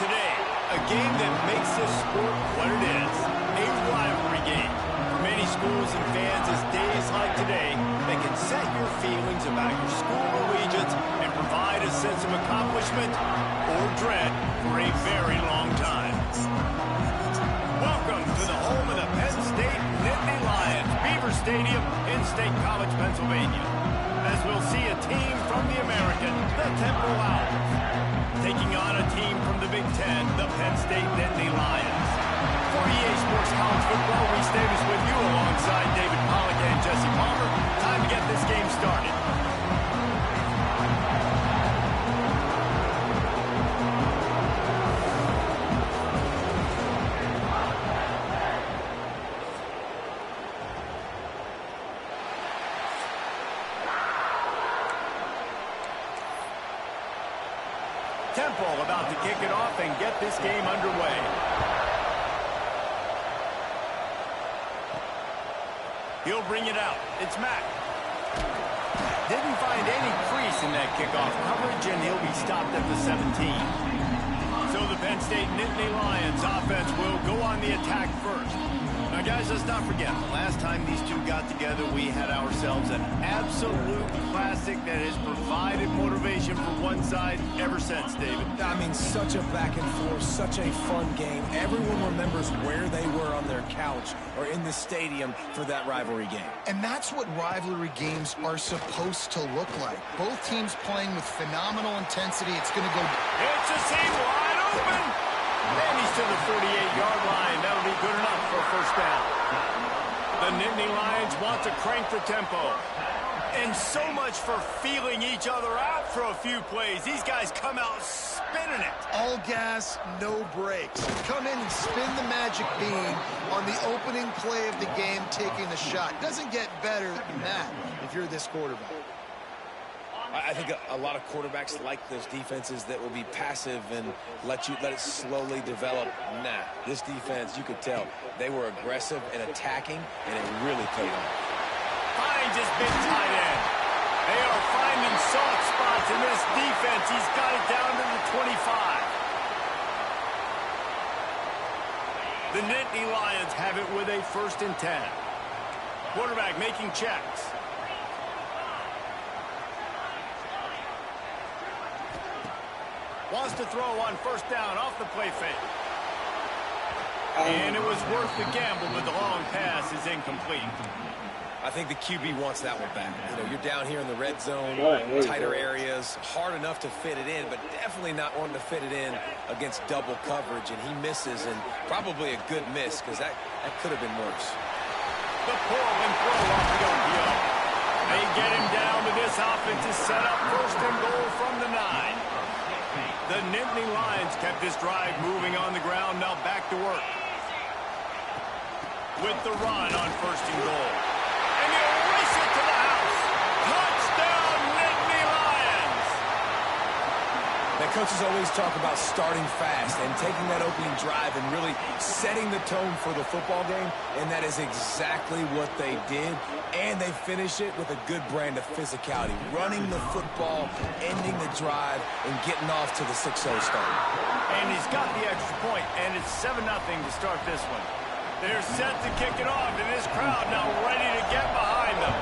today, a game that makes this sport what it is, a rivalry game. For many schools and fans, it's days like today that can set your feelings about your school allegiance and provide a sense of accomplishment or dread for a very long time. Welcome to the home of the Penn State Nittany Lions, Beaver Stadium in State College, Pennsylvania, as we'll see a team from the American, the Temple Owls, taking on a team from the Big Ten, the Penn State Nittany Lions. For EA Sports College Football, Reese Davis with you alongside David Pollack and Jesse Palmer. Time to get this game started. Temple about to kick it off and get this game underway. He'll bring it out. It's Mack. Didn't find any crease in that kickoff coverage, and he'll be stopped at the 17. So the Penn State Nittany Lions offense will go on the attack first. Now, guys, let's not forget, the last time these two got together, we had ourselves an absolute classic that has provided motivation for one side ever since, David. I mean, such a back and forth, such a fun game. Everyone remembers where they were on their couch or in the stadium for that rivalry game. And that's what rivalry games are supposed to look like. Both teams playing with phenomenal intensity. It's going to go... It's a seam wide open. And he's to the 48-yard line. That'll be good enough for a first down. The Nittany Lions want to crank the tempo. And so much for feeling each other out for a few plays. These guys come out spinning it. All gas, no brakes. Come in and spin the magic bean on the opening play of the game, taking the shot. Doesn't get better than that if you're this quarterback. I think a lot of quarterbacks like those defenses that will be passive and let it slowly develop. Nah, this defense, you could tell, they were aggressive and attacking, and it really paid off. Finds his big tight end. They are finding soft spots in this defense. He's got it down to the 25. The Nittany Lions have it with a 1st and 10. Quarterback making checks. Wants to throw on 1st down off the play fake. And it was worth the gamble, but the long pass is incomplete. I think the QB wants that one back. You know, you're down here in the red zone, tighter areas, hard enough to fit it in, but definitely not wanting to fit it in against double coverage, and he misses, and probably a good miss, because that could have been worse. The pull and throw off the RPO. They get him down to this offensive setup, 1st and goal from the 9. The Nittany Lions kept this drive moving on the ground, now back to work. With the run on 1st and goal. And they'll race it to the house. Touchdown, Nittany Lions! The coaches always talk about starting fast and taking that opening drive and really setting the tone for the football game, and that is exactly what they did. And they finish it with a good brand of physicality, running the football, ending the drive, and getting off to the 6-0 start. And he's got the extra point, and it's 7-0 to start this one. They're set to kick it off, and this crowd now ready to get behind them.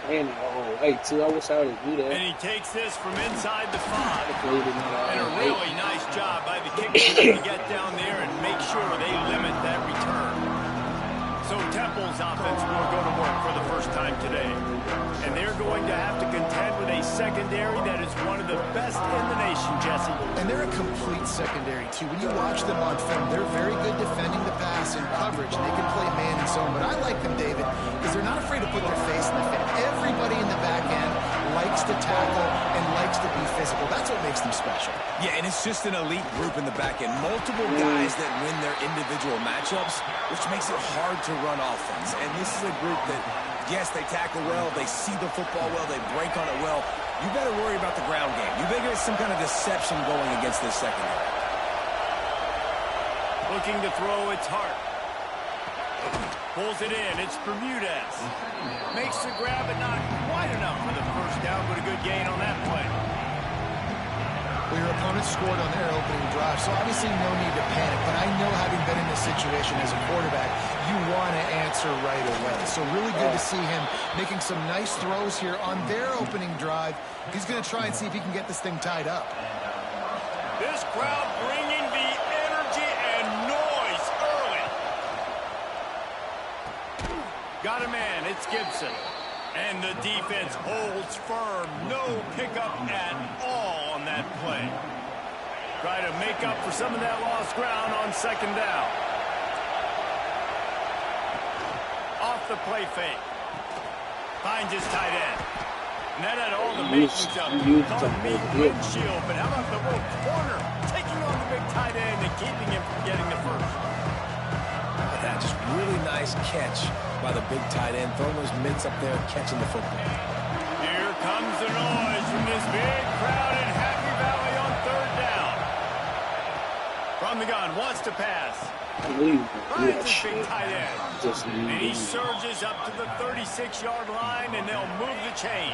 Man, hey, too, I wish I would do that. And he takes this from inside the 5. And a really nice job by the kickers to get down there and make sure they limit that return. So Temple's offense will go to work for the first time today. And they're going to have to contend with a secondary that is one of the best in the nation, Jesse. And they're a complete secondary, too. When you watch them on film, they're very good defending the pass and coverage. They can play man and zone. But I like them, David, because they're not afraid to put their face in the fan. Everybody in the back end likes to tackle and likes to be physical. That's what makes them special. Yeah, and it's just an elite group in the back end. Multiple guys that win their individual matchups, which makes it hard to run offense. And this is a group that, yes, they tackle well, they see the football well, they break on it well. You better worry about the ground game. You better get some kind of deception going against this secondary. Looking to throw, it's Hart. Pulls it in, it's Bermudez. Makes the grab, but not quite enough for the 1st down, but a good gain on that play. Well, your opponents defense scored on their opening drive, so obviously no need to panic. But I know, having been in this situation as a quarterback, you want to answer right away. So really good to see him making some nice throws here on their opening drive. He's going to try and see if he can get this thing tied up. This crowd bringing the energy and noise early. Got a man, it's Gibson. And the defense holds firm. No pickup at all on that play. Try to make up for some of that lost ground on second down. Off the play fake. Finds his tight end. And that had all the makings of a windshield. But how about the little corner taking on the big tight end and keeping him from getting the first? That just really nice catch by the big tight end, throwing those mitts up there and catching the football. Here comes the noise from this big crowd in Happy Valley on third down. From the gun, wants to pass. Finds his big tight end. And he surges up to the 36-yard line, and they'll move the chain.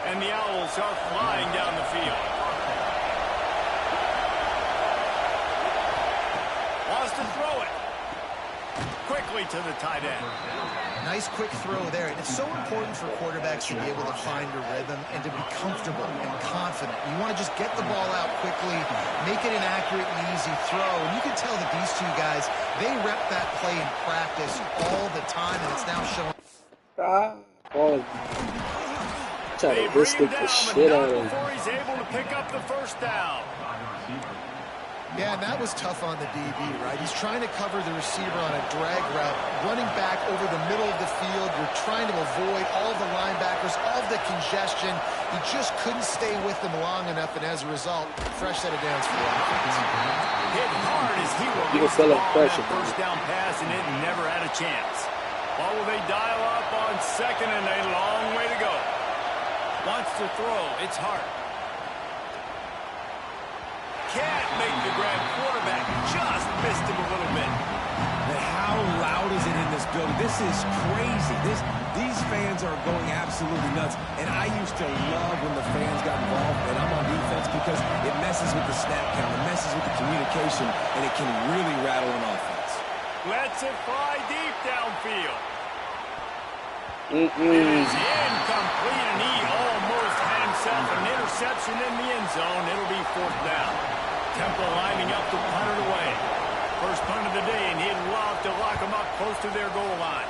And the Owls are flying down the field. Wants to throw it. Quickly to the tight end. Nice quick throw there. And it's so important for quarterbacks to be able to find a rhythm and to be comfortable and confident. You want to just get the ball out quickly, make it an accurate and easy throw. And you can tell that these two guys, they rep that play in practice all the time, and it's now showing. Try to stick the shit out of him before he's able to pick up the first down. Yeah, and that was tough on the DB, right? He's trying to cover the receiver on a drag route, running back over the middle of the field. You're trying to avoid all of the linebackers, all of the congestion. He just couldn't stay with them long enough, and as a result, fresh set of downs for the offense. Hit hard as he released the ball on that first down pass, and it never had a chance. What will they dial up on second, and a long way to go. Wants to throw. It's Hart. Can't make the grab. Quarterback just missed him a little bit. And how loud is it in this building? This is crazy. These fans are going absolutely nuts. And I used to love when the fans got involved, and I'm on defense, because it messes with the snap count, it messes with the communication, and it can really rattle an offense. Lets it fly deep downfield. It is incomplete, and he almost had himself an interception in the end zone. It'll be fourth down. Temple lining up to punt it away. First punt of the day, and he'd love to lock them up close to their goal line.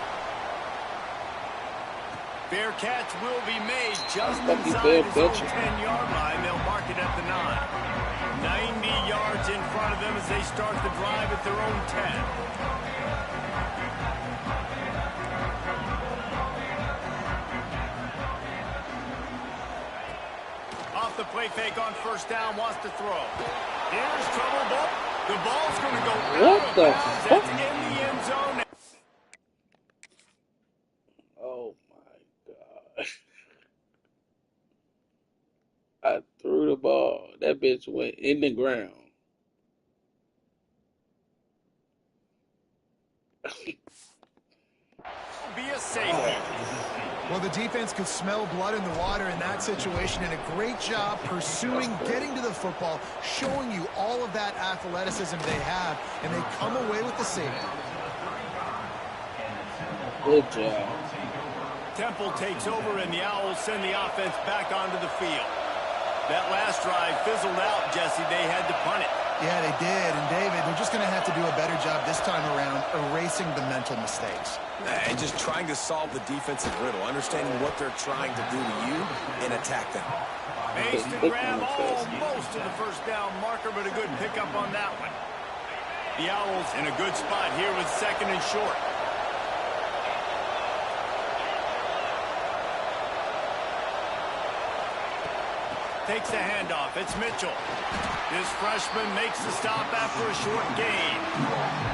Fair catch will be made just inside his own 10-yard line. They'll mark it at the 9. 90 yards in front of them as they start the drive at their own 10. Off the play fake on first down, wants to throw. Here's trouble. The ball's going to go out of bounds. That's in the end zone. Oh my God. I threw the ball. That bitch went in the ground. Be a safety. Well, the defense could smell blood in the water in that situation, and a great job pursuing, getting to the football, showing you all of that athleticism they have, and they come away with the safety. Good job. Temple takes over, and the Owls send the offense back onto the field. That last drive fizzled out, Jesse. They had to punt it. Yeah, they did. And, David, they're just going to have to do a better job this time around erasing the mental mistakes. And just trying to solve the defensive riddle, understanding what they're trying to do to you and attack them. Makes the grab almost to the first down marker, but a good pickup on that one. The Owls in a good spot here with second and short. Takes the handoff. It's Mitchell. This freshman makes the stop after a short gain.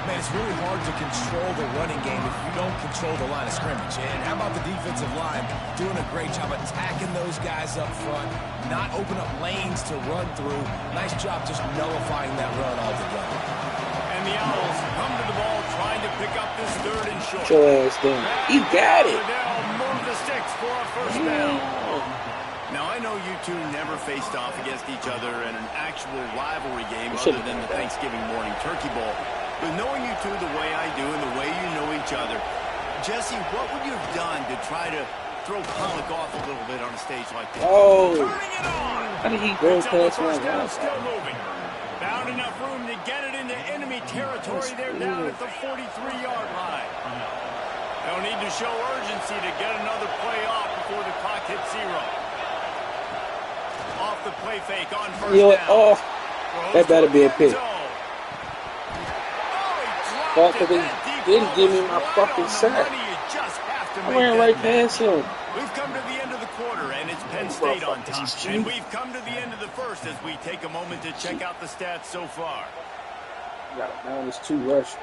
Man, it's really hard to control the running game if you don't control the line of scrimmage. And how about the defensive line doing a great job attacking those guys up front, not open up lanes to run through. Nice job just nullifying that run altogether. And the Owls come to the ball trying to pick up this third and short. Get your ass down. He got it. They'll move the sticks for a first down. Now, I know you two never faced off against each other in an actual rivalry game other than the Thanksgiving morning turkey bowl. But knowing you two the way I do and the way you know each other, Jesse, what would you have done to try to throw Pollock off a little bit on a stage like this? Oh, Turning it on! how did he go past First my down, guy? still moving. Found enough room to get it into enemy territory. They're down at the 43-yard line. They'll need to show urgency to get another play off before the clock hits 0. Off the play fake on first down. Oh, that better be a pick. Fuck, because they didn't give me my fucking sack. I ran right past him. We've come to the end of the quarter, and it's Penn State on top. And we've come to the end of the first as we take a moment to check out the stats so far. Got -2 rush.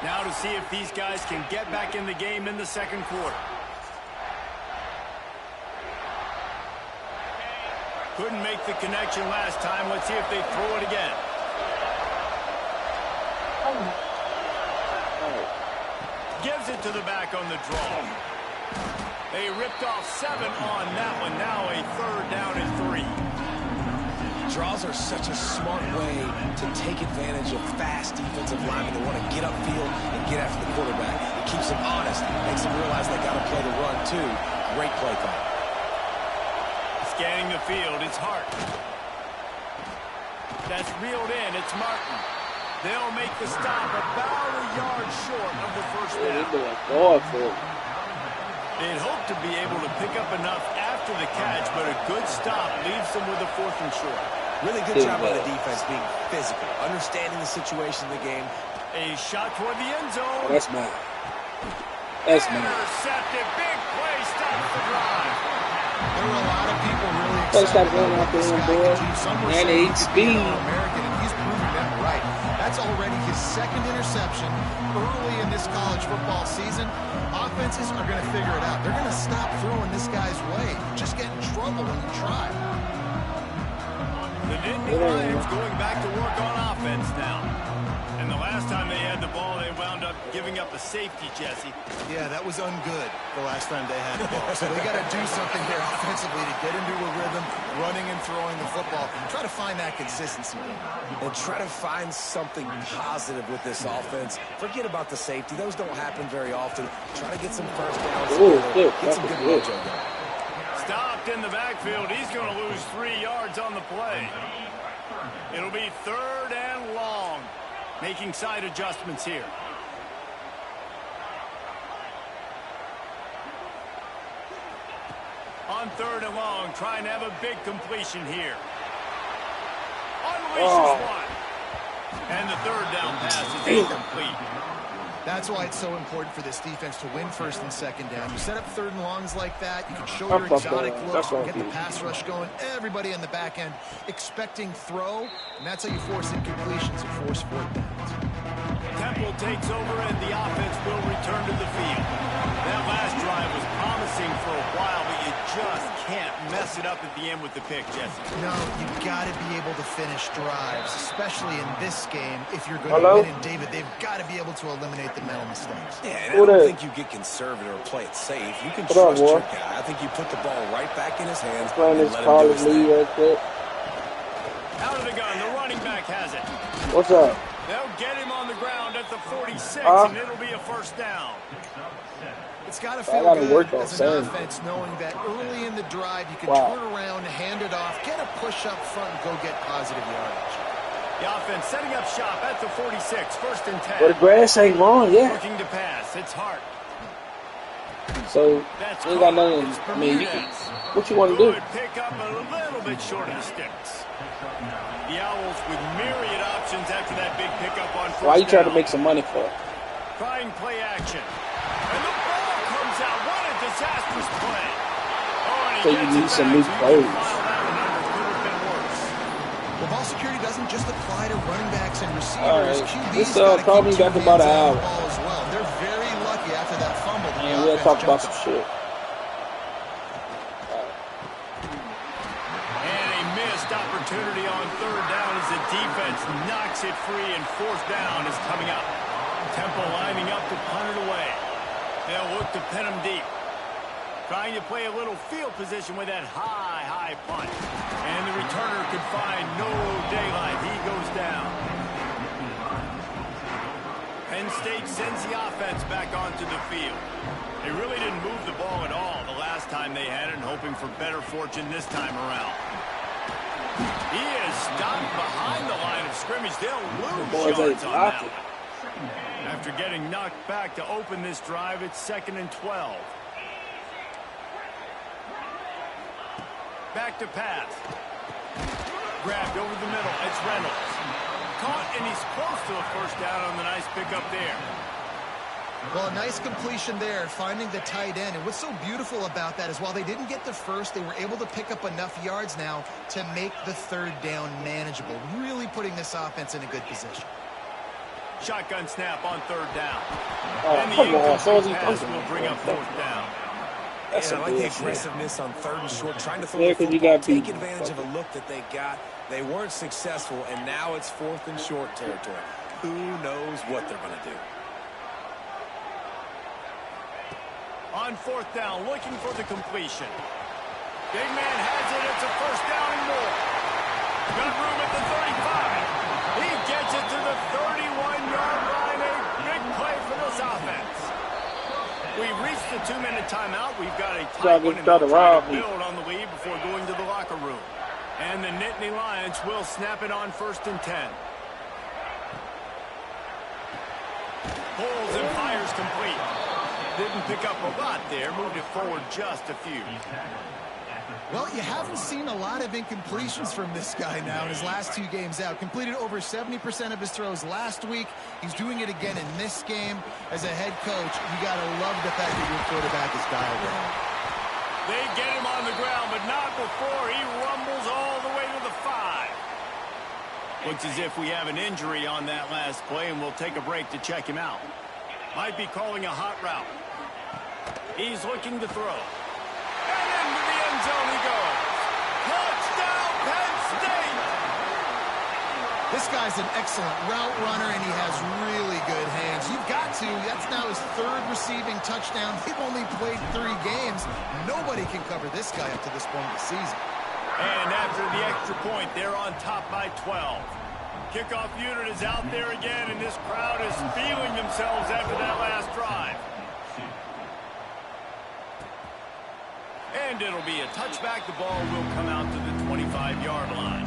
Now to see if these guys can get back in the game in the second quarter. Couldn't make the connection last time. Let's see if they throw it again. Gives it to the back on the draw. They ripped off 7 on that one. Now a 3rd down and 3. Draws are such a smart way to take advantage of fast defensive linemen that want to get upfield and get after the quarterback. It keeps them honest, makes them realize they got to play the run too. Great play call. Scanning the field, it's Hart. That's reeled in, it's Martin. They'll make the stop about a yard short of the first down. They'd hope to be able to pick up enough after the catch, but a good stop leaves them with a 4th and short. Really good job by the defense being physical, understanding the situation of the game. A shot toward the end zone. That's mine. That's mine. Intercepted, big play, stops the drive. There were a lot of people really Let's excited stop going about out what this there, guy boy. could do. Some were And saying he 8 could be speed. an All-American, and he's proving them right. That's already his 2nd interception early in this college football season. Offenses are going to figure it out. They're going to stop throwing this guy's way. You just get in trouble when you try. The Nittany Lions going back to work on offense now. And the last time they had the ball, they wound up giving up a safety, Jesse. Yeah, that was ungood the last time they had the ball. So they got to do something here offensively to get into a rhythm, running and throwing the football. Try to find that consistency. And try to find something positive with this offense. Forget about the safety. Those don't happen very often. Try to get some first downs. Get some good mojo going. Stopped in the backfield. He's going to lose 3 yards on the play. It'll be 3rd and long. Making side adjustments here. On 3rd and long, trying to have a big completion here. Unleashes one. And the 3rd down pass is incomplete. That's why it's so important for this defense to win 1st and 2nd down. You set up 3rd and longs like that, you can show your exotic look, get the pass rush going, everybody on the back end expecting throw, and that's how you force incompletions and force 4th downs. Temple takes over and the offense will return to the field. That last drive was promising for a while, but you just can't mess it up at the end with the pick, Jesse. No, you've got to be able to finish drives, especially in this game. If you're going to win, and David, they've got to be able to eliminate the mental mistakes. Yeah, and I don't think you get conservative or play it safe. You can trust your guy. I think you put the ball right back in his hands and let him do his thing. Out of the gun, the running back has it. What's up? They'll get him on the ground at the 46, and it'll be a 1st down. It's got to feel good as an offense knowing that early in the drive you can turn around, hand it off, get a push up front, and go get positive yardage. The offense setting up shop at the 46, 1st and 10. Well, the grass ain't wrong, yeah. Looking to pass, it's Hart. So, you ain't got nothing. I mean, what you want to do? Pick up a little bit short of the sticks. The Owls with myriad options after that big pickup on 1st down. Why you trying to make some money for? Trying play action. And the ball comes out. What a disastrous play. So you need some new plays. Well, ball security doesn't just apply to running backs and receivers. Right. This probably got about an hour. As well. They're very lucky after that fumble. And we'll talk about some shit. Opportunity on 3rd down as the defense knocks it free, and 4th down is coming up. Temple lining up to punt it away. They'll look to pin him deep. Trying to play a little field position with that high punch. And the returner could find no daylight. He goes down. Penn State sends the offense back onto the field. They really didn't move the ball at all the last time they had it, and hoping for better fortune this time around. He is stopped behind the line of scrimmage. They'll lose yards on that one. After getting knocked back to open this drive, it's 2nd and 12. Back to pass. Grabbed over the middle. It's Reynolds. Caught, and he's close to a first down on the nice pickup there. Well, a nice completion there, finding the tight end. And what's so beautiful about that is while they didn't get the first, they were able to pick up enough yards now to make the third down manageable, really putting this offense in a good position. Shotgun snap on third down. Oh, and the come on. So is he pass punching? will bring up fourth down. Yeah, I like the aggressiveness on 3rd and short, trying to throw Yeah, the 'cause you football, got take beat. advantage of a look that they got. They weren't successful, and now it's 4th and short territory. Who knows what they're going to do? On 4th down, looking for the completion. Big man has it. It's a first down and more. Good room at the 35. He gets it to the 31-yard line. A big play for this offense. We've reached the 2-minute timeout. We've got a tight one and we'll try to build on the lead before going to the locker room. And the Nittany Lions will snap it on 1st and 10. Pulls and fires complete. Didn't pick up a lot there. Moved it forward just a few. Well, you haven't seen a lot of incompletions from this guy now in his last 2 games out. Completed over 70% of his throws last week. He's doing it again in this game. As a head coach, you got to love the fact that your quarterback is dialed in. They get him on the ground, but not before he rumbles all the way to the 5. Looks as if we have an injury on that last play, and we'll take a break to check him out. Might be calling a hot route. He's looking to throw. And into the end zone he goes. Touchdown, Penn State! This guy's an excellent route runner, and he has really good hands. You've got to. That's now his 3rd receiving touchdown. They've only played 3 games. Nobody can cover this guy up to this point of the season. And after the extra point, they're on top by 12. Kickoff unit is out there again, and this crowd is feeling themselves after that last drive. And it'll be a touchback. The ball will come out to the 25-yard line.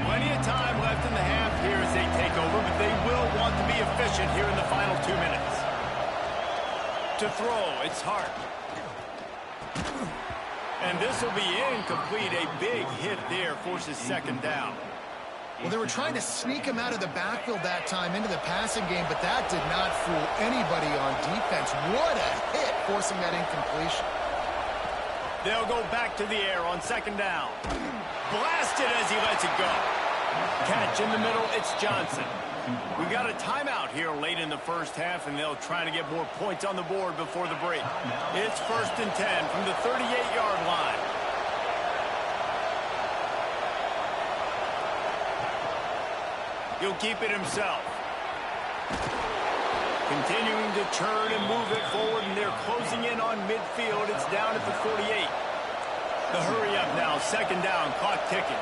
Plenty of time left in the half here as they take over, but they will want to be efficient here in the final 2 minutes. To throw, it's Hart. And this will be incomplete. A big hit there forces 2nd down. Well, they were trying to sneak him out of the backfield that time into the passing game, but that did not fool anybody on defense. What a hit, forcing that incompletion. They'll go back to the air on 2nd down. Blasted as he lets it go. Catch in the middle, it's Johnson. We got a timeout here late in the first half, and they'll try to get more points on the board before the break. It's 1st and 10 from the 38-yard line. He'll keep it himself. Continuing to churn and move it forward, and they're closing in on midfield. It's down at the 48. The hurry up now, 2nd down, clock ticking.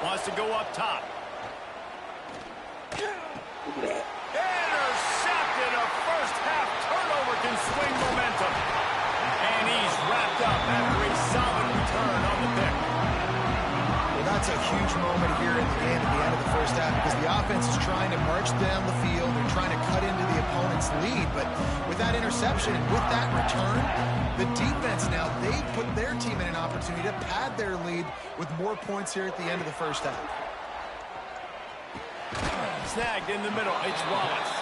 Wants to go up top. Intercepted. A first half turnover can swing momentum. And he's wrapped up after a solid return on the pick. Well, that's a huge moment here in the game at the end of the first half because the offense is trying to march down the field. They're trying to cut into the opponent's lead. But with that interception and with that return, the defense now, they put their team in an opportunity to pad their lead with more points here at the end of the first half. Snagged in the middle. It's Wallace.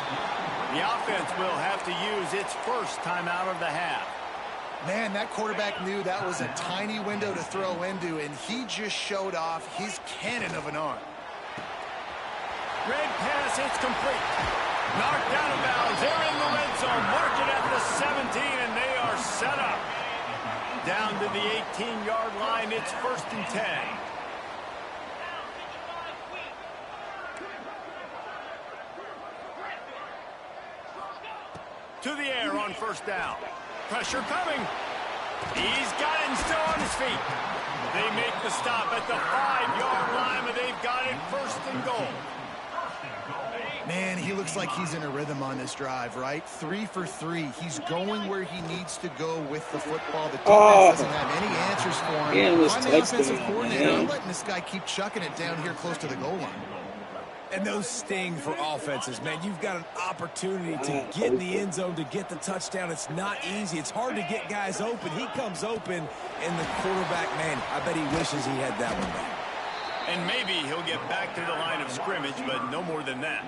The offense will have to use its first timeout of the half. Man, that quarterback knew that was a tiny window to throw into, and he just showed off his cannon of an arm. Red pass, it's complete. Knocked out of bounds. They're in the red zone. Mark it at the 17, and they are set up. Down to the 18-yard line. It's 1st and 10. the air on first down. Pressure coming. He's got it and still on his feet. They make the stop at the 5-yard line, but they've got it first and goal. Man, he looks like he's in a rhythm on this drive, right? 3 for 3. He's going where he needs to go with the football. The defense doesn't have any answers for him. I'm the offensive coordinator. I'm letting this guy keep chucking it down here close to the goal line. And those sting for offenses, man. You've got an opportunity to get in the end zone, to get the touchdown. It's not easy. It's hard to get guys open. He comes open, and the quarterback, man, I bet he wishes he had that one back. And maybe he'll get back to the line of scrimmage, but no more than that.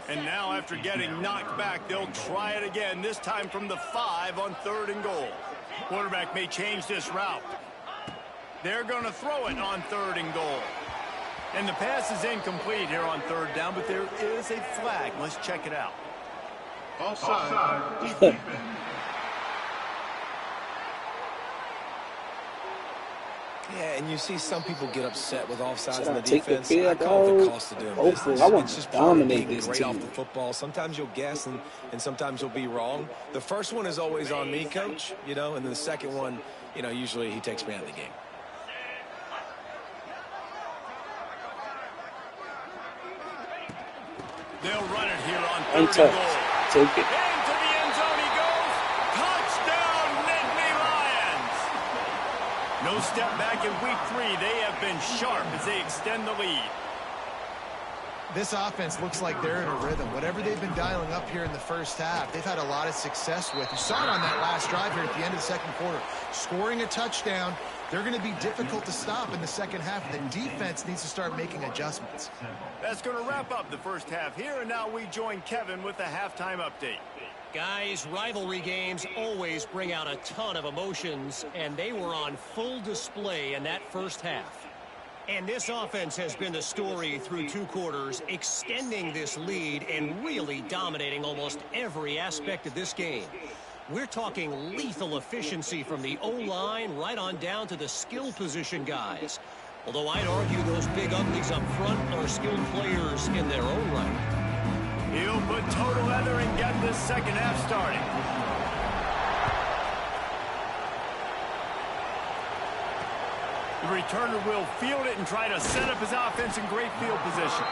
And now after getting knocked back, they'll try it again, this time from the 5 on 3rd and goal. Quarterback may change this route. They're going to throw it on 3rd and goal. And the pass is incomplete here on 3rd down, but there is a flag. Let's check it out. Offside. Defense. Yeah, and you see some people get upset with offsides in the defense. I call it the cost of doing business. I want It's just to dominate being this great team. off the football. Sometimes you'll guess, and sometimes you'll be wrong. The first one is always on me, Coach, and then the second one, usually he takes me out of the game. They'll run it here on 3rd and goal. Take it. Into the end zone he goes. Touchdown, Nittany Lions. No step back in week 3. They have been sharp as they extend the lead. This offense looks like they're in a rhythm. Whatever they've been dialing up here in the first half, they've had a lot of success with. You saw it on that last drive here at the end of the second quarter. Scoring a touchdown, they're going to be difficult to stop in the second half. The defense needs to start making adjustments. That's going to wrap up the first half here, and now we join Kevin with the halftime update. Guys, rivalry games always bring out a ton of emotions, and they were on full display in that first half. And this offense has been the story through 2 quarters, extending this lead and really dominating almost every aspect of this game. We're talking lethal efficiency from the O-line right on down to the skill position guys. Although I'd argue those big uglies up front are skilled players in their own right. He'll put total leather and get this second half started. The returner will field it and try to set up his offense in great field position.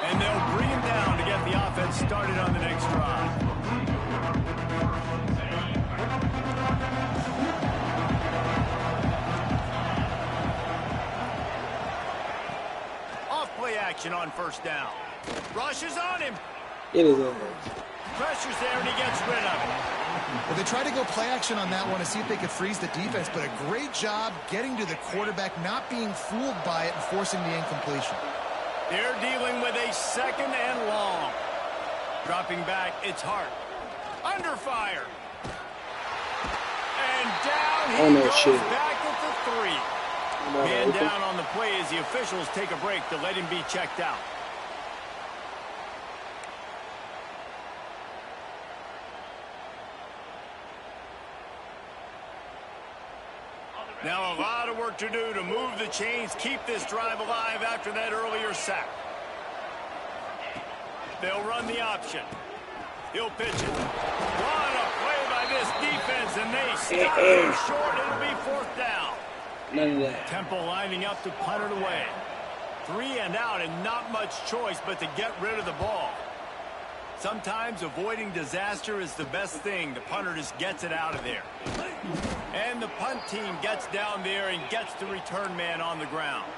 And they'll bring him down to get the offense started on the next drive. Off-play action on first down. Rushes on him. It is over. Pressure's there, and he gets rid of it. Well, they tried to go play action on that one to see if they could freeze the defense, but a great job getting to the quarterback, not being fooled by it and forcing the incompletion. They're dealing with a 2nd and long. Dropping back, it's Hart. Under fire. And down he goes back at the 3. Man down on the play as the officials take a break to let him be checked out. Now a lot of work to do to move the chains, keep this drive alive after that earlier sack. They'll run the option. He'll pitch it. What a play by this defense, and they stop him short. It'll be 4th down. None of that. Temple lining up to punt it away. 3 and out, and not much choice but to get rid of the ball. Sometimes avoiding disaster is the best thing. The punter just gets it out of there. And the punt team gets down there and gets the return man on the ground.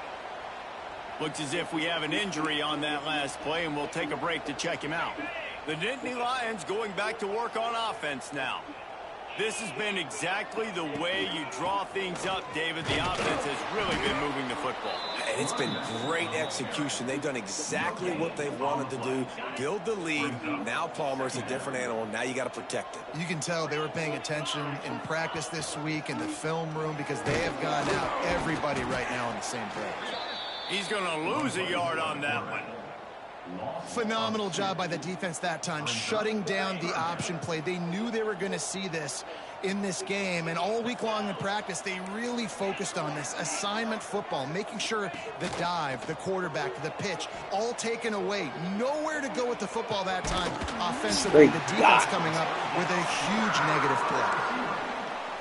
Looks as if we have an injury on that last play, and we'll take a break to check him out. The Nittany Lions going back to work on offense now. This has been exactly the way you draw things up, David. The offense has really been moving the football. And it's been great execution. They've done exactly what they wanted to do. Build the lead. Now Palmer's a different animal. Now you got to protect it. You can tell they were paying attention in practice this week in the film room because they have got out everybody right now on the same page. He's going to lose a yard on that one. Phenomenal job by the defense that time, shutting down the option play. They knew they were going to see this in this game, and all week long in practice, they really focused on this assignment football, making sure the dive, the quarterback, the pitch, all taken away. Nowhere to go with the football that time offensively. The defense coming up with a huge negative play.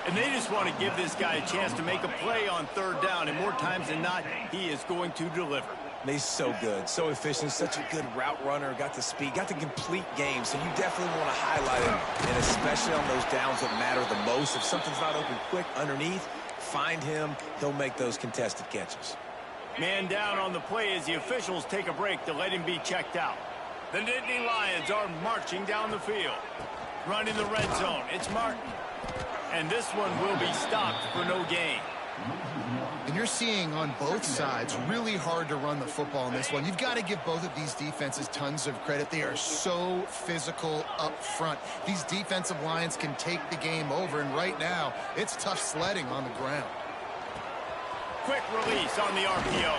And they just want to give this guy a chance to make a play on third down, and more times than not, he is going to deliver. He's so good, so efficient, such a good route runner, got the speed, got the complete game, so you definitely want to highlight him, and especially on those downs that matter the most. If something's not open quick underneath, find him, he'll make those contested catches. Man down on the play as the officials take a break to let him be checked out. The Nittany Lions are marching down the field. Running the red zone, it's Martin. And this one will be stopped for no gain. And you're seeing on both sides really hard to run the football in this one. You've got to give both of these defenses tons of credit. They are so physical up front. These defensive lines can take the game over, and right now it's tough sledding on the ground. Quick release on the RPO.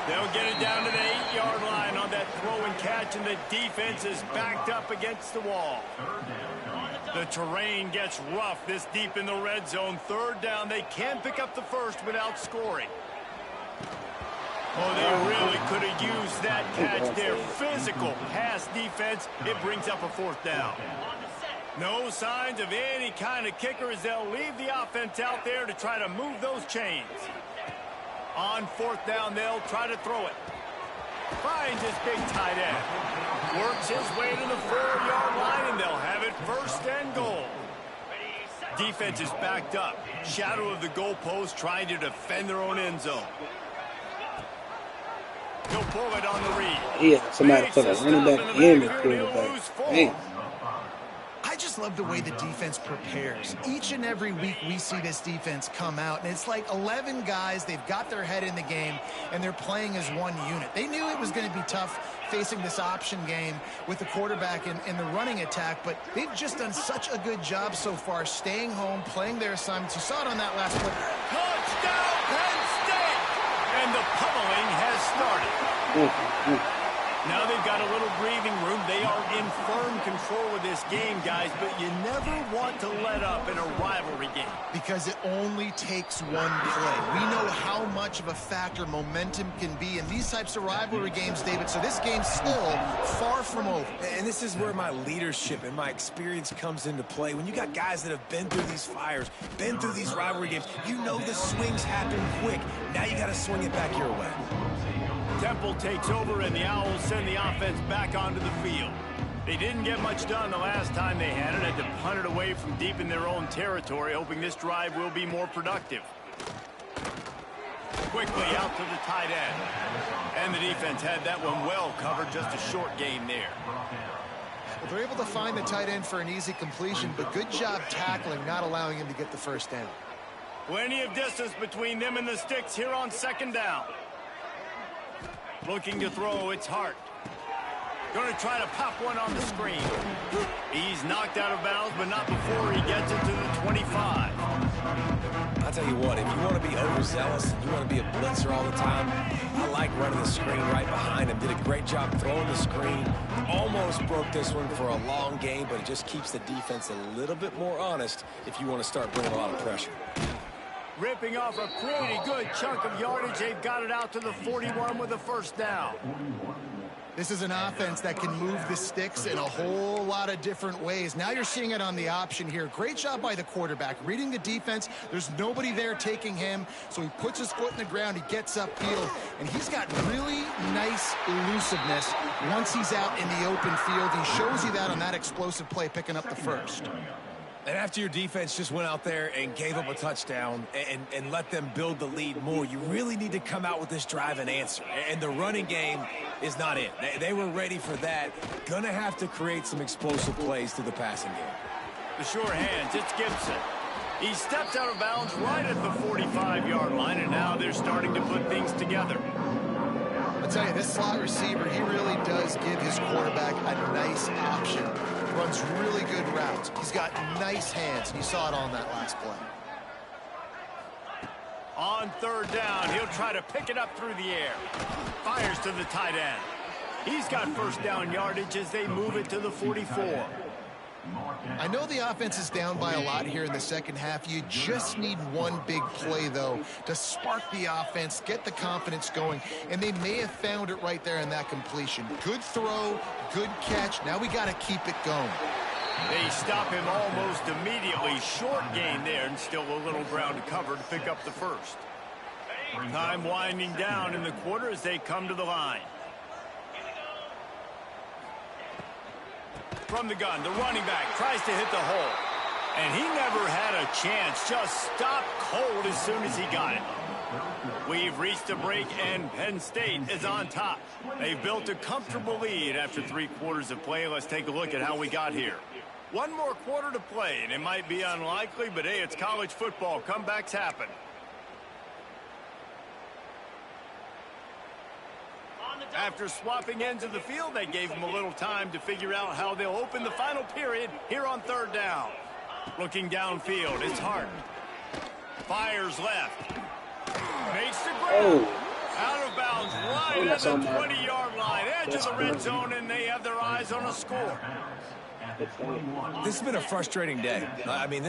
They'll get it down to the 8-yard line on that throw and catch, and the defense is backed up against the wall. The terrain gets rough this deep in the red zone. Third down, they can't pick up the first without scoring. Oh, they really could have used that catch there. Physical pass defense. It brings up a fourth down. No signs of any kind of kicker as they'll leave the offense out there to try to move those chains. On fourth down, they'll try to throw it. Finds his big tight end. Works his way to the 4-yard line, and they'll have it first and goal. Defense is backed up. Shadow of the goalpost trying to defend their own end zone. He'll pull it on the read. Yeah, somebody put a running back and a quarterback. Hey. I just love the way the defense prepares. Each and every week we see this defense come out, and it's like 11 guys. They've got their head in the game, and they're playing as one unit. They knew it was going to be tough facing this option game with the quarterback in the running attack, but they've just done such a good job so far staying home, playing their assignments. You saw it on that last play. Touchdown, Penn State! And the pummeling has started. Now they've got a little breathing room. They are in firm control of this game, guys, but you never want to let up in a rivalry game. Because it only takes one play. We know how much of a factor momentum can be in these types of rivalry games, David, so this game's still far from over. And this is where my leadership and my experience comes into play. When you got guys that have been through these fires, been through these rivalry games, you know the swings happen quick. Now you got to swing it back your way. Temple takes over, and the Owls send the offense back onto the field. They didn't get much done the last time they had it. Had to punt it away from deep in their own territory, hoping this drive will be more productive. Quickly out to the tight end. And the defense had that one well covered. Just a short gain there. Well, they're able to find the tight end for an easy completion, but good job tackling, not allowing him to get the first down. Plenty of distance between them and the sticks here on second down. Looking to throw, it's Hart. Going to try to pop one on the screen. He's knocked out of bounds, but not before he gets it to the 25. I'll tell you what, if you want to be overzealous, you want to be a blitzer all the time, I like running the screen right behind him. Did a great job throwing the screen. Almost broke this one for a long game, but it just keeps the defense a little bit more honest if you want to start bringing a lot of pressure. Ripping off a pretty good chunk of yardage. They've got it out to the 41 with a first down. This is an offense that can move the sticks in a whole lot of different ways. Now you're seeing it on the option here. Great job by the quarterback. Reading the defense, there's nobody there taking him, so he puts his foot in the ground, he gets upfield, and he's got really nice elusiveness once he's out in the open field. He shows you that on that explosive play, picking up the first. And after your defense just went out there and gave up a touchdown and let them build the lead more, you really need to come out with this drive and answer. And the running game is not it. They were ready for that. Gonna have to create some explosive plays through the passing game. The sure hands, it's Gibson. He steps out of bounds right at the 45-yard line, and now they're starting to put things together. I'll tell you, this slot receiver, he really does give his quarterback a nice option. Runs really good routes. He's got nice hands, and you saw it on that last play. On third down, he'll try to pick it up through the air. Fires to the tight end. He's got first down yardage as they move it to the 44. I know the offense is down by a lot here in the second half. You just need one big play, though, to spark the offense, get the confidence going, and they may have found it right there in that completion. Good throw, good catch. Now we got to keep it going. They stop him almost immediately. Short gain there, and still a little ground to cover to pick up the first. Time winding down in the quarter as they come to the line. From the gun, the running back tries to hit the hole. And he never had a chance. Just stopped cold as soon as he got it. We've reached a break, and Penn State is on top. They've built a comfortable lead after 3 quarters of play. Let's take a look at how we got here. One more quarter to play, and it might be unlikely, but hey, it's college football. Comebacks happen. After swapping ends of the field, they gave him a little time to figure out how they'll open the final period here on 3rd down. Looking downfield, it's Hart. Fires left. Makes the grab. Out of bounds, right at the 20-yard line. Edge of the red zone, and they have their eyes on a score. This has been a frustrating day. I mean,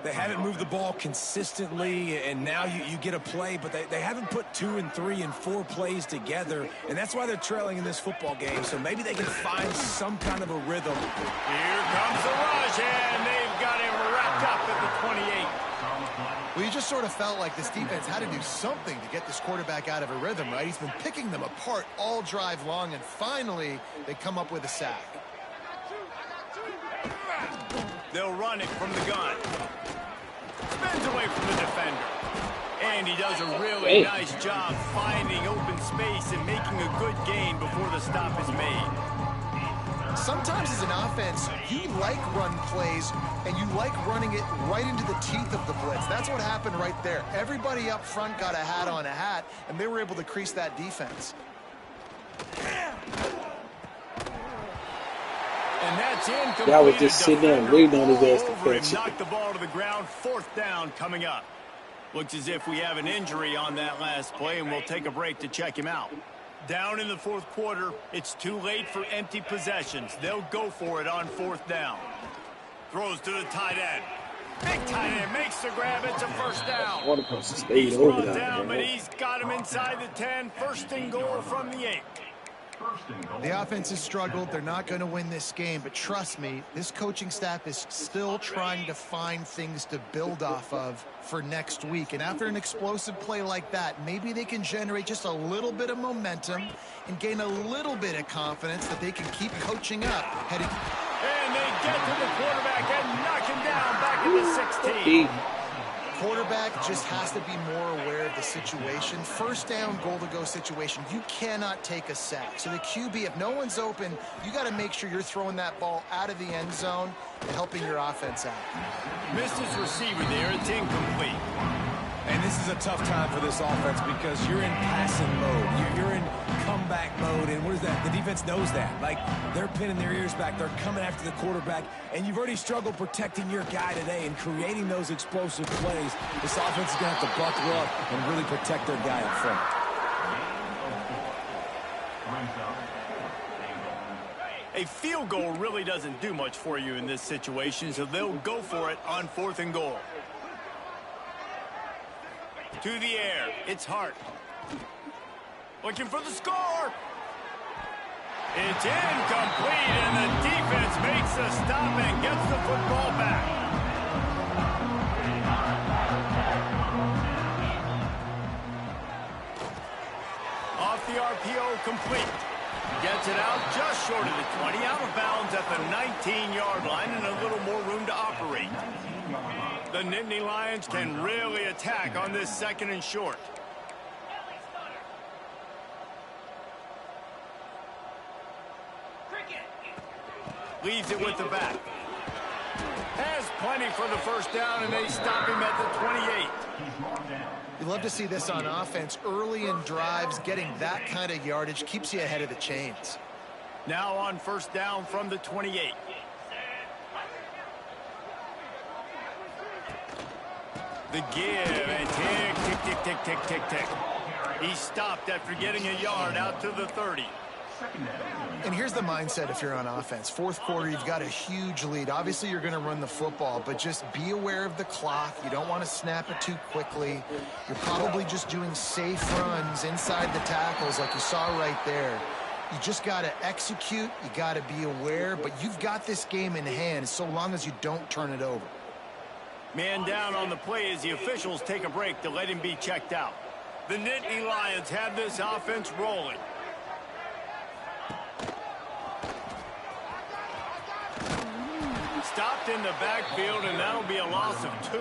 they haven't moved the ball consistently, and now you get a play, but they haven't put 2 and 3 and 4 plays together, and that's why they're trailing in this football game. So maybe they can find some kind of a rhythm. Here comes the rush, and they've got him wrapped up at the 28. Well, you just sort of felt like this defense had to do something to get this quarterback out of a rhythm, right? He's been picking them apart all drive long, and finally they come up with a sack. They'll run it from the gun. Spins away from the defender. And he does a really nice job finding open space and making a good gain before the stop is made. Sometimes as an offense, you like run plays, and you like running it right into the teeth of the blitz. That's what happened right there. Everybody up front got a hat on a hat, and they were able to crease that defense. And that's incomplete. That was just sitting there and waiting on his ass to catch it. Knock the ball to the ground. 4th down coming up. Looks as if we have an injury on that last play, and we'll take a break to check him out. Down in the 4th quarter, it's too late for empty possessions. They'll go for it on 4th down. Throws to the tight end. Big tight end makes the grab. It's a 1st down. He's brought down, but he's got him inside the 10. 1st and goal from the 8. The offense has struggled. They're not going to win this game, but trust me, this coaching staff is still trying to find things to build off of for next week. And after an explosive play like that, maybe they can generate just a little bit of momentum and gain a little bit of confidence that they can keep coaching up. And they get to the quarterback and knock him down back in the 16. Quarterback just has to be more aware of the situation. 1st down, goal-to-go situation. You cannot take a sack. So the QB, if no one's open, you got to make sure you're throwing that ball out of the end zone and helping your offense out. Missed his receiver there. It's incomplete. And this is a tough time for this offense because you're in passing mode. You're in comeback mode, and what is that? The defense knows that. Like, they're pinning their ears back. They're coming after the quarterback, and you've already struggled protecting your guy today and creating those explosive plays. This offense is going to have to buckle up and really protect their guy up front. A field goal really doesn't do much for you in this situation, so they'll go for it on 4th and goal. To the air, it's Hart. Looking for the score. It's incomplete, and the defense makes a stop and gets the football back. Off the RPO, complete. Gets it out just short of the 20, out of bounds at the 19-yard line, and a little more room to operate. The Nittany Lions can really attack on this 2nd and short. Leaves it with the back. Has plenty for the 1st down, and they stop him at the 28. You love to see this on offense. Early in drives, getting that kind of yardage keeps you ahead of the chains. Now on 1st down from the 28. The give, and tick, tick, tick, tick, tick, tick, tick. He stopped after getting a yard out to the 30. And here's the mindset if you're on offense. Fourth quarter, you've got a huge lead. Obviously, you're going to run the football, but just be aware of the clock. You don't want to snap it too quickly. You're probably just doing safe runs inside the tackles like you saw right there. You just got to execute. You got to be aware, but you've got this game in hand so long as you don't turn it over. Man down on the play as the officials take a break to let him be checked out. The Nittany Lions have this offense rolling. Stopped in the backfield, and that'll be a loss of 2.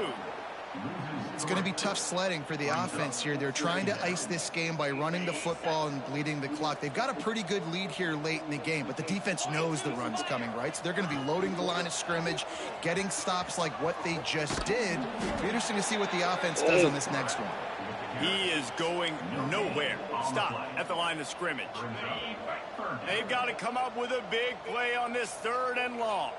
It's going to be tough sledding for the offense here. They're trying to ice this game by running the football and bleeding the clock. They've got a pretty good lead here late in the game, but the defense knows the run's coming, right? So they're going to be loading the line of scrimmage, getting stops like what they just did. It'll be interesting to see what the offense does on this next one. He is going nowhere. Stop at the line of scrimmage. They've got to come up with a big play on this 3rd and long.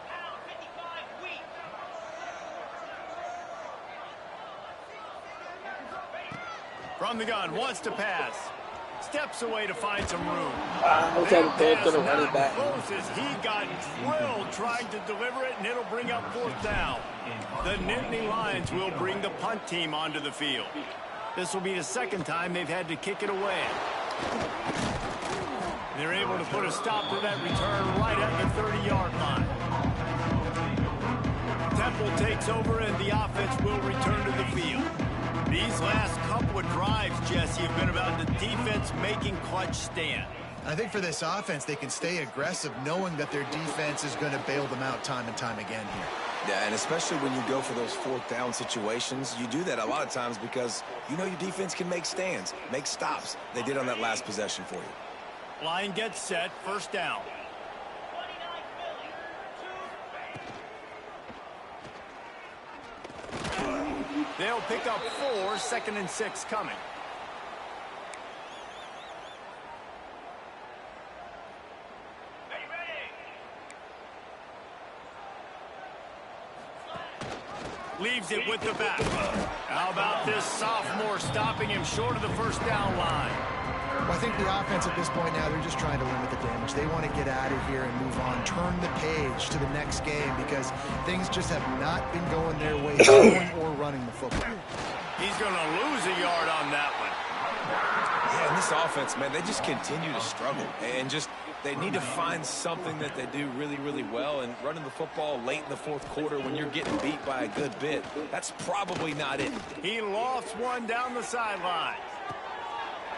From the gun, wants to pass. Steps away to find some room. Looks like they're going to run it back. Close as he got drilled trying to deliver it, and it'll bring up 4th down. The Nittany Lions will bring the punt team onto the field. This will be the 2nd time they've had to kick it away. They're able to put a stop to that return right at the 30-yard line. Temple takes over, and the offense will return to the field. These last couple of drives, Jesse, have been about the defense making clutch stand. I think for this offense, they can stay aggressive knowing that their defense is going to bail them out time and time again here. Yeah, and especially when you go for those 4th down situations, you do that a lot of times because you know your defense can make stands, make stops. They did on that last possession for you. Line gets set, 1st down. They'll pick up 4, 2nd and 6 coming. Leaves it with the back. How about this sophomore stopping him short of the 1st down line? Well, I think the offense at this point now, they're just trying to limit the damage. They want to get out of here and move on, turn the page to the next game because things just have not been going their way, throwing or running the football. He's going to lose a yard on that one. Yeah, and this offense, man, they just continue to struggle. And just, they need to find something that they do really, really well. And running the football late in the 4th quarter when you're getting beat by a good bit, that's probably not it. He lofts one down the sideline.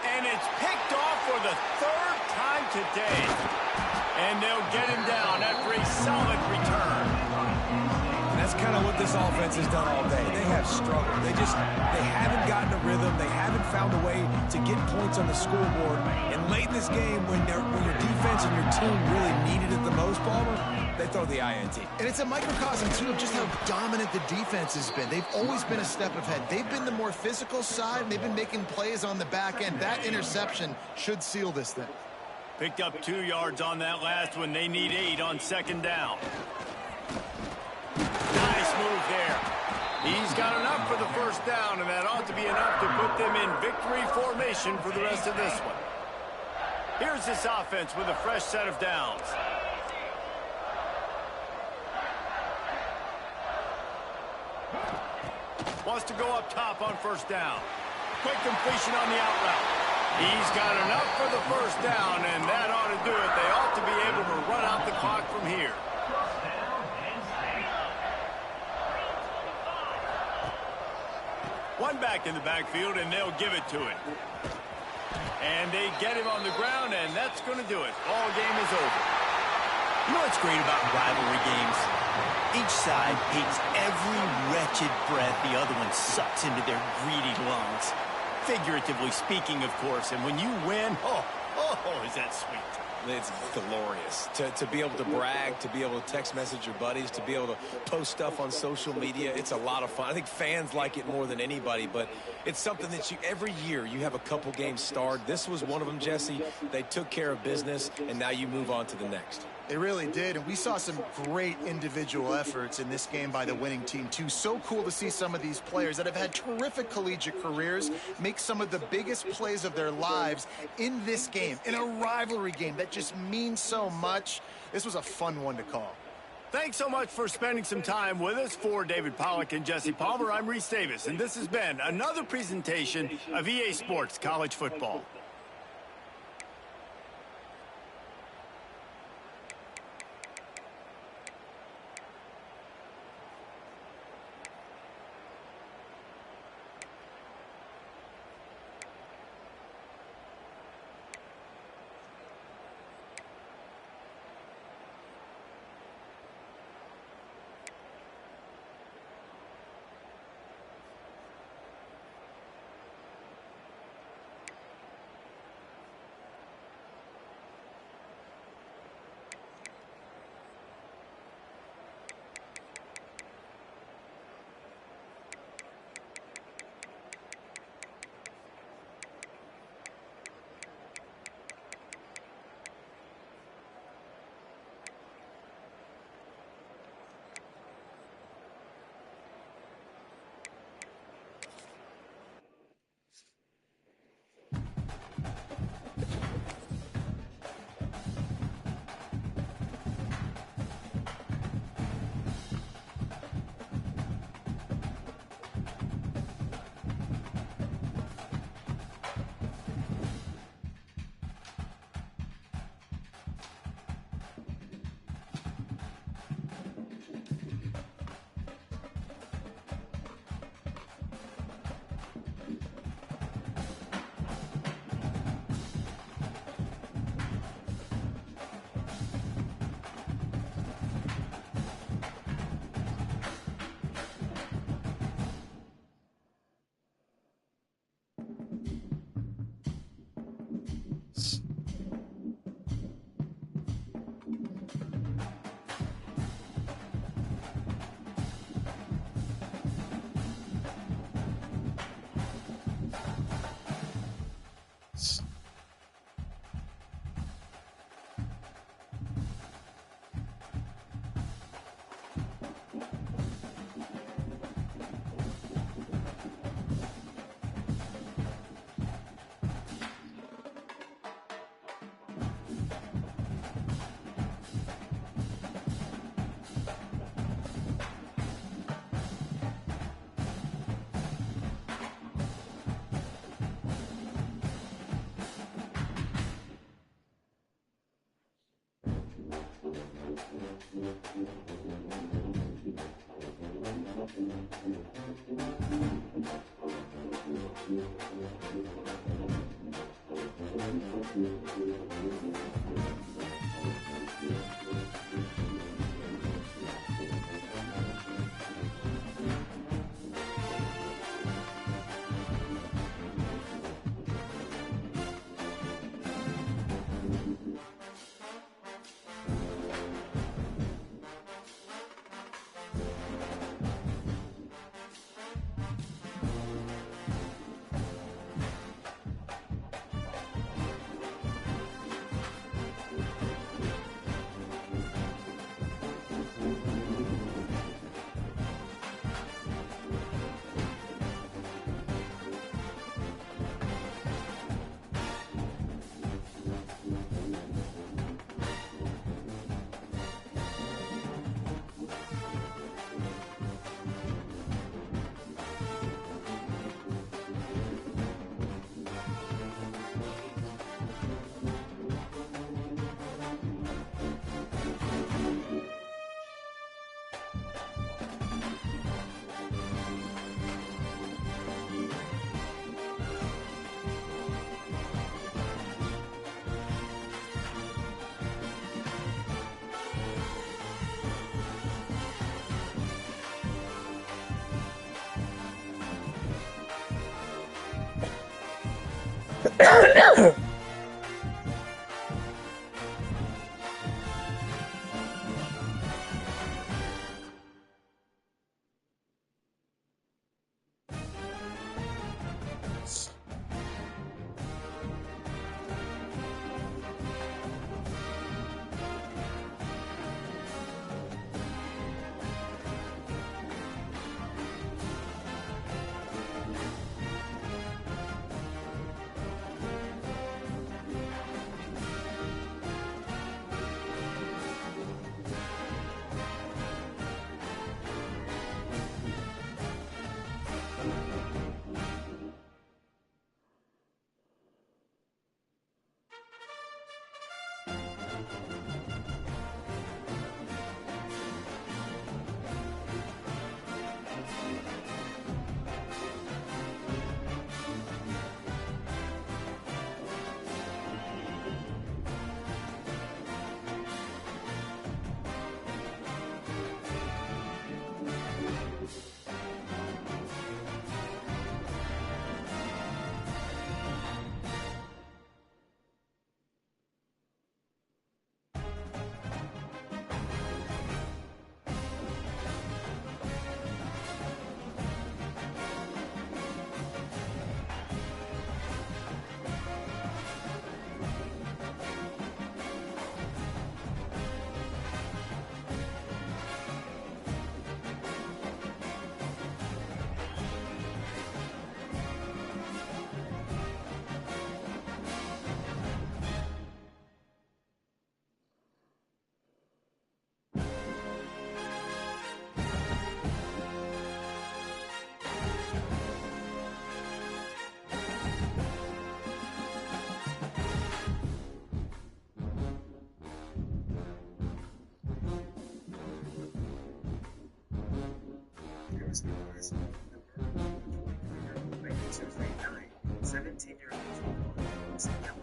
And it's picked off for the 3rd time today. And they'll get him down after a solid return. And that's kind of what this offense has done all day. They have struggled. They haven't gotten a rhythm. They haven't found a way to get points on the scoreboard. And late in this game, when your defense and your team really needed it the most, Palmer, they throw the INT. And it's a microcosm, too, of just how dominant the defense has been. They've always been a step ahead. They've been the more physical side, and they've been making plays on the back end. That interception should seal this thing. Picked up 2 yards on that last one. They need 8 on 2nd down. Nice move there. He's got enough for the 1st down, and that ought to be enough to put them in victory formation for the rest of this one. Here's this offense with a fresh set of downs. Wants to go up top on 1st down. Quick completion on the out route. He's got enough for the 1st down, and that ought to do it. They ought to be able to run out the clock from here. One back in the backfield, and they'll give it to him. And they get him on the ground, and that's going to do it. Ball game is over. You know what's great about rivalry games? Each side hates every wretched breath the other one sucks into their greedy lungs. Figuratively speaking, of course, and when you win, oh, is that sweet. It's glorious to be able to brag, to be able to text message your buddies, to be able to post stuff on social media. It's a lot of fun. I think fans like it more than anybody, but it's something that every year you have a couple games starred. This was one of them, Jesse. They took care of business, and now you move on to the next. They really did, and we saw some great individual efforts in this game by the winning team, too. So cool to see some of these players that have had terrific collegiate careers make some of the biggest plays of their lives in this game, in a rivalry game that just means so much. This was a fun one to call. Thanks so much for spending some time with us. For David Pollack and Jesse Palmer, I'm Reese Davis, and this has been another presentation of EA Sports College Football. 17-year-old